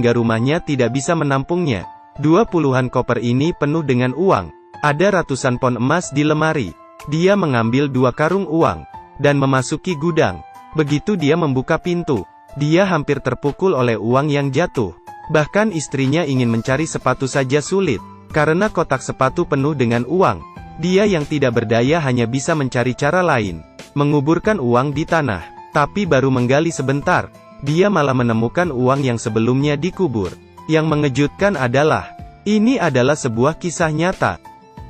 hingga rumahnya tidak bisa menampungnya. 20-an koper ini penuh dengan uang. Ada ratusan pon emas di lemari. Dia mengambil 2 karung uang dan memasuki gudang. Begitu dia membuka pintu, dia hampir terpukul oleh uang yang jatuh. Bahkan istrinya ingin mencari sepatu saja sulit, karena kotak sepatu penuh dengan uang. Dia yang tidak berdaya hanya bisa mencari cara lain, menguburkan uang di tanah. Tapi baru menggali sebentar, dia malah menemukan uang yang sebelumnya dikubur. Yang mengejutkan adalah, ini adalah sebuah kisah nyata.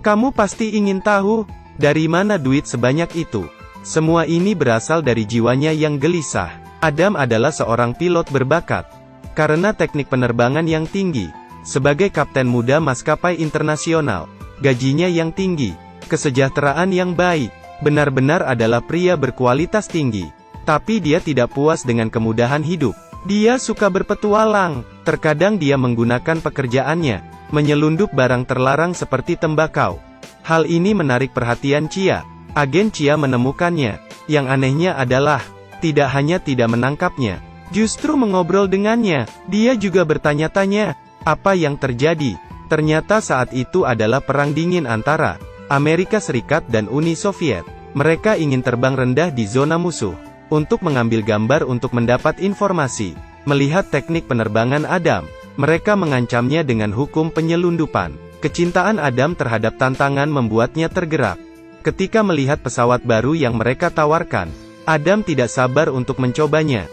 Kamu pasti ingin tahu, dari mana duit sebanyak itu? Semua ini berasal dari jiwanya yang gelisah. Adam adalah seorang pilot berbakat. Karena teknik penerbangan yang tinggi, sebagai kapten muda maskapai internasional, gajinya yang tinggi, kesejahteraan yang baik, benar-benar adalah pria berkualitas tinggi. Tapi dia tidak puas dengan kemudahan hidup. Dia suka berpetualang. Terkadang dia menggunakan pekerjaannya, menyelundup barang terlarang seperti tembakau. Hal ini menarik perhatian Chia. Agen Chia menemukannya. Yang anehnya adalah, tidak hanya tidak menangkapnya, justru mengobrol dengannya. Dia juga bertanya-tanya, apa yang terjadi? Ternyata saat itu adalah perang dingin antara Amerika Serikat dan Uni Soviet. Mereka ingin terbang rendah di zona musuh, untuk mengambil gambar untuk mendapat informasi. Melihat teknik penerbangan Adam, mereka mengancamnya dengan hukum penyelundupan. Kecintaan Adam terhadap tantangan membuatnya tergerak. Ketika melihat pesawat baru yang mereka tawarkan, Adam tidak sabar untuk mencobanya.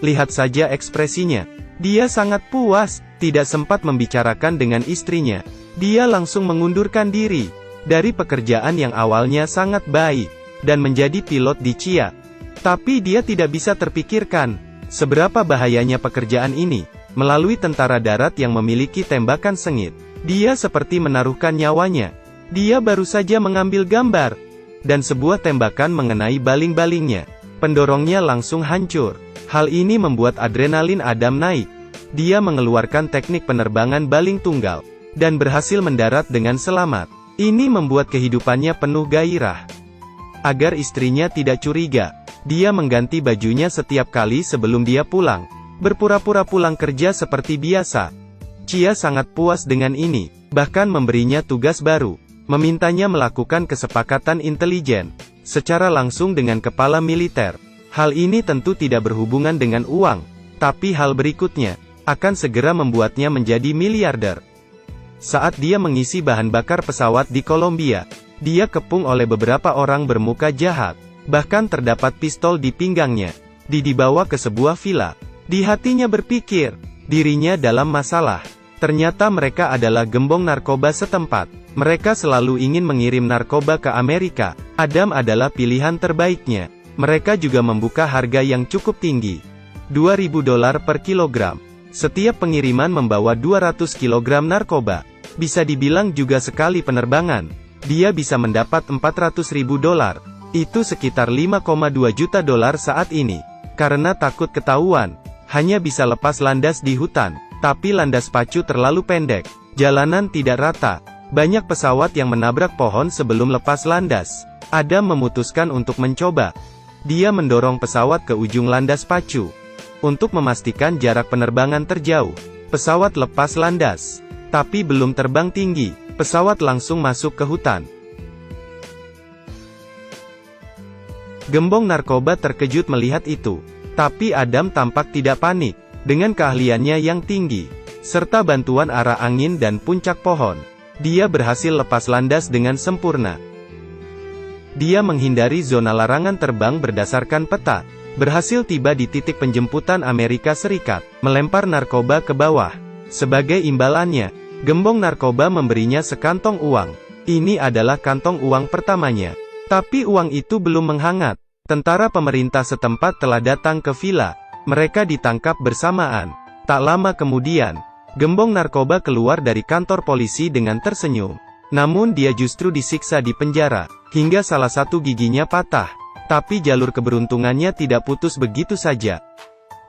Lihat saja ekspresinya. Dia sangat puas, tidak sempat membicarakan dengan istrinya. Dia langsung mengundurkan diri dari pekerjaan yang awalnya sangat baik, dan menjadi pilot di Chia. Tapi dia tidak bisa terpikirkan, seberapa bahayanya pekerjaan ini. Melalui tentara darat yang memiliki tembakan sengit, dia seperti menaruhkan nyawanya. Dia baru saja mengambil gambar, dan sebuah tembakan mengenai baling-balingnya. Pendorongnya langsung hancur. Hal ini membuat adrenalin Adam naik. Dia mengeluarkan teknik penerbangan baling tunggal, dan berhasil mendarat dengan selamat. Ini membuat kehidupannya penuh gairah. Agar istrinya tidak curiga, dia mengganti bajunya setiap kali sebelum dia pulang, berpura-pura pulang kerja seperti biasa. Chia sangat puas dengan ini, bahkan memberinya tugas baru, memintanya melakukan kesepakatan intelijen secara langsung dengan kepala militer. Hal ini tentu tidak berhubungan dengan uang, tapi hal berikutnya akan segera membuatnya menjadi miliarder. Saat dia mengisi bahan bakar pesawat di Kolombia, dia kepung oleh beberapa orang bermuka jahat. Bahkan terdapat pistol di pinggangnya. Dibawa ke sebuah villa. Di hatinya berpikir, dirinya dalam masalah. Ternyata mereka adalah gembong narkoba setempat. Mereka selalu ingin mengirim narkoba ke Amerika. Adam adalah pilihan terbaiknya. Mereka juga membuka harga yang cukup tinggi. $2.000 per kilogram. Setiap pengiriman membawa 200 kg narkoba. Bisa dibilang juga sekali penerbangan, dia bisa mendapat $400.000. Itu sekitar $5,2 juta saat ini. Karena takut ketahuan, hanya bisa lepas landas di hutan. Tapi landas pacu terlalu pendek. Jalanan tidak rata. Banyak pesawat yang menabrak pohon sebelum lepas landas. Adam memutuskan untuk mencoba. Dia mendorong pesawat ke ujung landas pacu. Untuk memastikan jarak penerbangan terjauh, pesawat lepas landas. Tapi belum terbang tinggi, pesawat langsung masuk ke hutan. Gembong narkoba terkejut melihat itu. Tapi Adam tampak tidak panik. Dengan keahliannya yang tinggi, serta bantuan arah angin dan puncak pohon, dia berhasil lepas landas dengan sempurna. Dia menghindari zona larangan terbang berdasarkan peta. Berhasil tiba di titik penjemputan Amerika Serikat, melempar narkoba ke bawah. Sebagai imbalannya, gembong narkoba memberinya sekantong uang. Ini adalah kantong uang pertamanya. Tapi uang itu belum menghangat. Tentara pemerintah setempat telah datang ke villa. Mereka ditangkap bersamaan. Tak lama kemudian, gembong narkoba keluar dari kantor polisi dengan tersenyum. Namun dia justru disiksa di penjara, hingga salah satu giginya patah. Tapi jalur keberuntungannya tidak putus begitu saja.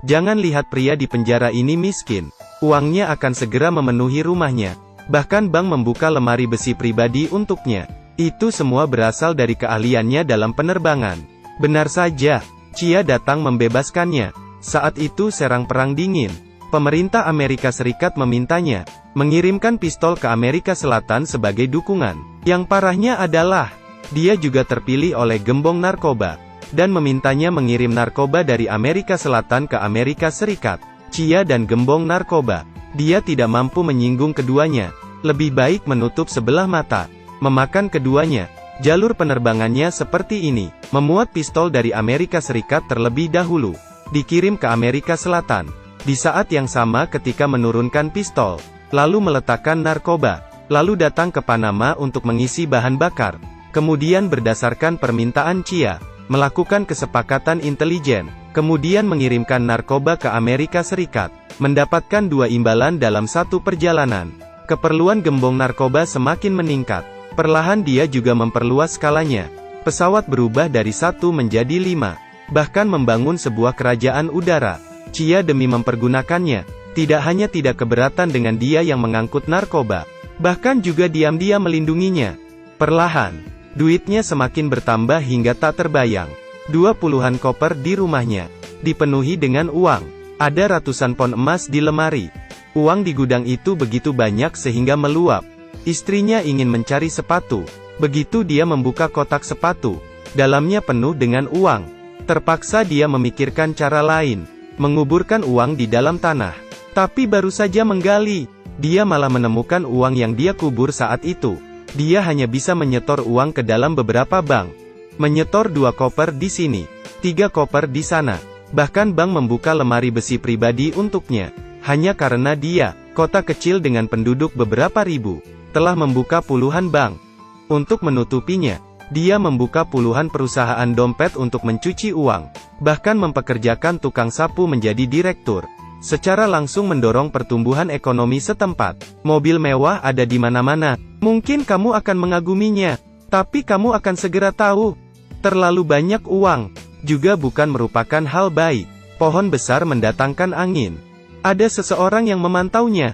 Jangan lihat pria di penjara ini miskin. Uangnya akan segera memenuhi rumahnya. Bahkan bank membuka lemari besi pribadi untuknya. Itu semua berasal dari keahliannya dalam penerbangan. Benar saja, Chia datang membebaskannya. Saat itu serang Perang Dingin. Pemerintah Amerika Serikat memintanya mengirimkan pistol ke Amerika Selatan sebagai dukungan. Yang parahnya adalah, dia juga terpilih oleh gembong narkoba, dan memintanya mengirim narkoba dari Amerika Selatan ke Amerika Serikat. Chia dan gembong narkoba. Dia tidak mampu menyinggung keduanya. Lebih baik menutup sebelah mata. Memakan keduanya. Jalur penerbangannya seperti ini. Memuat pistol dari Amerika Serikat terlebih dahulu. Dikirim ke Amerika Selatan. Di saat yang sama ketika menurunkan pistol. Lalu meletakkan narkoba. Lalu datang ke Panama untuk mengisi bahan bakar. Kemudian berdasarkan permintaan Chia, melakukan kesepakatan intelijen. Kemudian mengirimkan narkoba ke Amerika Serikat. Mendapatkan 2 imbalan dalam satu perjalanan. Keperluan gembong narkoba semakin meningkat. Perlahan dia juga memperluas skalanya. Pesawat berubah dari 1 menjadi 5. Bahkan membangun sebuah kerajaan udara. Chia demi mempergunakannya, tidak hanya tidak keberatan dengan dia yang mengangkut narkoba, bahkan juga diam-diam melindunginya. Perlahan, duitnya semakin bertambah hingga tak terbayang. 20-an koper di rumahnya, dipenuhi dengan uang. Ada ratusan pon emas di lemari. Uang di gudang itu begitu banyak sehingga meluap. Istrinya ingin mencari sepatu. Begitu dia membuka kotak sepatu, dalamnya penuh dengan uang. Terpaksa dia memikirkan cara lain. Menguburkan uang di dalam tanah. Tapi baru saja menggali, dia malah menemukan uang yang dia kubur saat itu. Dia hanya bisa menyetor uang ke dalam beberapa bank. Menyetor 2 koper di sini, 3 koper di sana. Bahkan bank membuka lemari besi pribadi untuknya. Hanya karena dia, kota kecil dengan penduduk beberapa ribu, telah membuka puluhan bank. Untuk menutupinya, dia membuka puluhan perusahaan dompet untuk mencuci uang. Bahkan mempekerjakan tukang sapu menjadi direktur. Secara langsung mendorong pertumbuhan ekonomi setempat. Mobil mewah ada di mana-mana. Mungkin kamu akan mengaguminya. Tapi kamu akan segera tahu. Terlalu banyak uang juga bukan merupakan hal baik. Pohon besar mendatangkan angin. Ada seseorang yang memantaunya.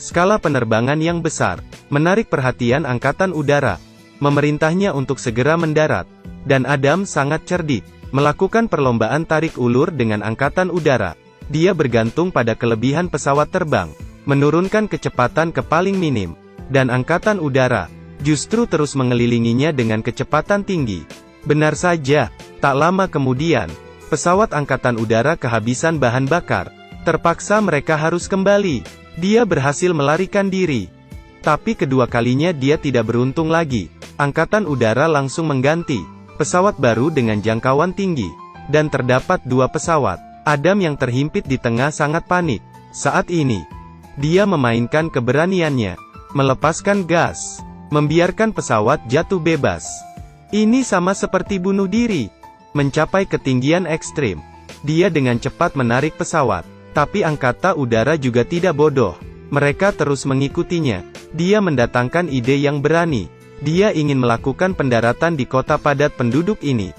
Skala penerbangan yang besar menarik perhatian Angkatan Udara. Memerintahnya untuk segera mendarat. Dan Adam sangat cerdik. Melakukan perlombaan tarik ulur dengan Angkatan Udara. Dia bergantung pada kelebihan pesawat terbang. Menurunkan kecepatan ke paling minim. Dan Angkatan Udara justru terus mengelilinginya dengan kecepatan tinggi. Benar saja, tak lama kemudian, pesawat Angkatan Udara kehabisan bahan bakar. Terpaksa mereka harus kembali. Dia berhasil melarikan diri. Tapi kedua kalinya dia tidak beruntung lagi. Angkatan Udara langsung mengganti pesawat baru dengan jangkauan tinggi. Dan terdapat 2 pesawat. Adam yang terhimpit di tengah sangat panik. Saat ini, dia memainkan keberaniannya. Melepaskan gas. Membiarkan pesawat jatuh bebas. Ini sama seperti bunuh diri. Mencapai ketinggian ekstrim. Dia dengan cepat menarik pesawat. Tapi Angkatan Udara juga tidak bodoh. Mereka terus mengikutinya. Dia mendatangkan ide yang berani. Dia ingin melakukan pendaratan di kota padat penduduk ini.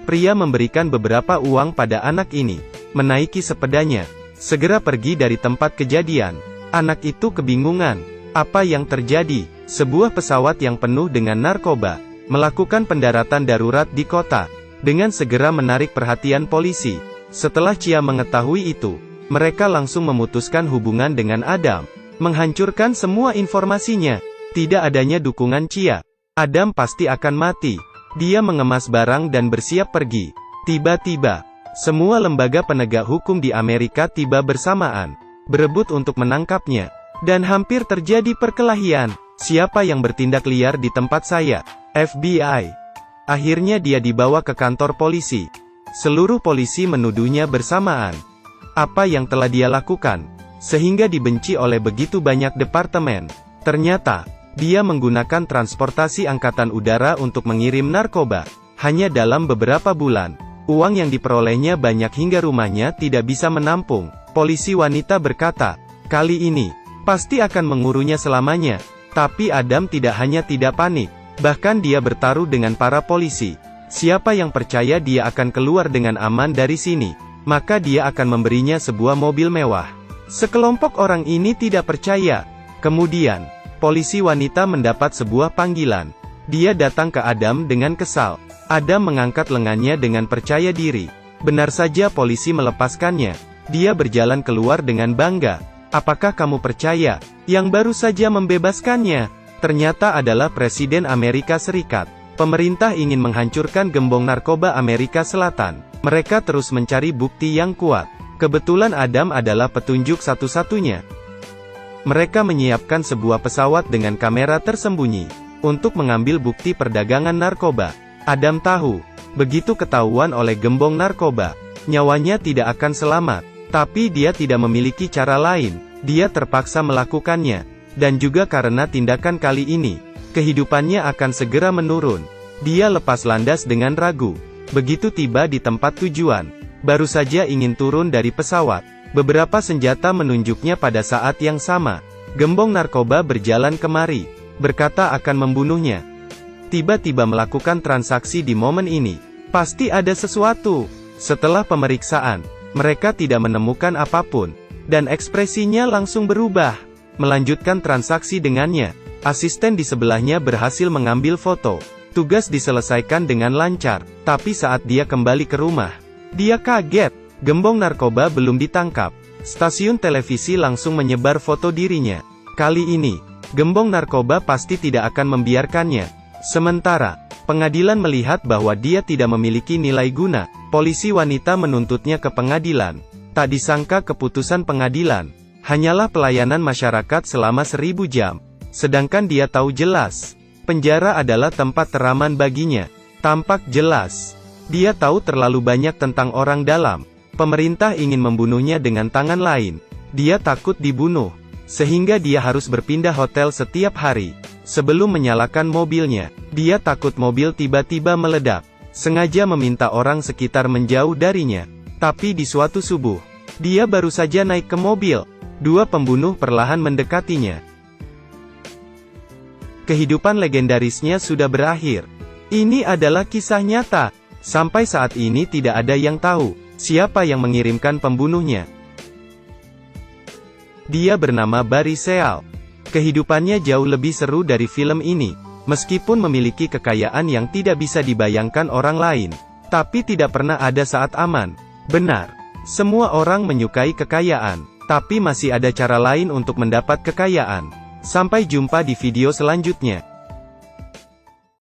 Pria memberikan beberapa uang pada anak ini. Menaiki sepedanya. Segera pergi dari tempat kejadian. Anak itu kebingungan. Apa yang terjadi? Sebuah pesawat yang penuh dengan narkoba melakukan pendaratan darurat di kota. Dengan segera menarik perhatian polisi. Setelah Chia mengetahui itu, mereka langsung memutuskan hubungan dengan Adam. Menghancurkan semua informasinya. Tidak adanya dukungan Chia, Adam pasti akan mati. Dia mengemas barang dan bersiap pergi. Tiba-tiba, semua lembaga penegak hukum di Amerika tiba bersamaan, berebut untuk menangkapnya. Dan hampir terjadi perkelahian. Siapa yang bertindak liar di tempat saya? FBI. Akhirnya dia dibawa ke kantor polisi. Seluruh polisi menuduhnya bersamaan. Apa yang telah dia lakukan? Sehingga dibenci oleh begitu banyak departemen. Ternyata, dia menggunakan transportasi Angkatan Udara untuk mengirim narkoba. Hanya dalam beberapa bulan, uang yang diperolehnya banyak hingga rumahnya tidak bisa menampung. Polisi wanita berkata, kali ini, pasti akan mengurunya selamanya. Tapi Adam tidak hanya tidak panik, bahkan dia bertaruh dengan para polisi. Siapa yang percaya dia akan keluar dengan aman dari sini, maka dia akan memberinya sebuah mobil mewah. Sekelompok orang ini tidak percaya. Kemudian, polisi wanita mendapat sebuah panggilan. Dia datang ke Adam dengan kesal. Adam mengangkat lengannya dengan percaya diri. Benar saja polisi melepaskannya. Dia berjalan keluar dengan bangga. Apakah kamu percaya? Yang baru saja membebaskannya ternyata adalah Presiden Amerika Serikat. Pemerintah ingin menghancurkan gembong narkoba Amerika Selatan. Mereka terus mencari bukti yang kuat. Kebetulan Adam adalah petunjuk satu-satunya. Mereka menyiapkan sebuah pesawat dengan kamera tersembunyi untuk mengambil bukti perdagangan narkoba. Adam tahu, begitu ketahuan oleh gembong narkoba, nyawanya tidak akan selamat. Tapi dia tidak memiliki cara lain. Dia terpaksa melakukannya. Dan juga karena tindakan kali ini, kehidupannya akan segera menurun. Dia lepas landas dengan ragu. Begitu tiba di tempat tujuan, baru saja ingin turun dari pesawat, beberapa senjata menunjuknya pada saat yang sama. Gembong narkoba berjalan kemari, berkata akan membunuhnya. Tiba-tiba melakukan transaksi di momen ini. Pasti ada sesuatu. Setelah pemeriksaan, mereka tidak menemukan apapun, dan ekspresinya langsung berubah. Melanjutkan transaksi dengannya. Asisten di sebelahnya berhasil mengambil foto. Tugas diselesaikan dengan lancar, tapi saat dia kembali ke rumah, dia kaget. Gembong narkoba belum ditangkap. Stasiun televisi langsung menyebar foto dirinya. Kali ini, gembong narkoba pasti tidak akan membiarkannya. Sementara, pengadilan melihat bahwa dia tidak memiliki nilai guna. Polisi wanita menuntutnya ke pengadilan. Tak disangka keputusan pengadilan hanyalah pelayanan masyarakat selama 1000 jam. Sedangkan dia tahu jelas, penjara adalah tempat teraman baginya. Tampak jelas, dia tahu terlalu banyak tentang orang dalam. Pemerintah ingin membunuhnya dengan tangan lain. Dia takut dibunuh, sehingga dia harus berpindah hotel setiap hari. Sebelum menyalakan mobilnya, dia takut mobil tiba-tiba meledak. Sengaja meminta orang sekitar menjauh darinya. Tapi di suatu subuh, dia baru saja naik ke mobil. Dua pembunuh perlahan mendekatinya. Kehidupan legendarisnya sudah berakhir. Ini adalah kisah nyata. Sampai saat ini tidak ada yang tahu siapa yang mengirimkan pembunuhnya. Dia bernama Barry Seal. Kehidupannya jauh lebih seru dari film ini. Meskipun memiliki kekayaan yang tidak bisa dibayangkan orang lain, tapi tidak pernah ada saat aman. Benar, semua orang menyukai kekayaan, tapi masih ada cara lain untuk mendapat kekayaan. Sampai jumpa di video selanjutnya.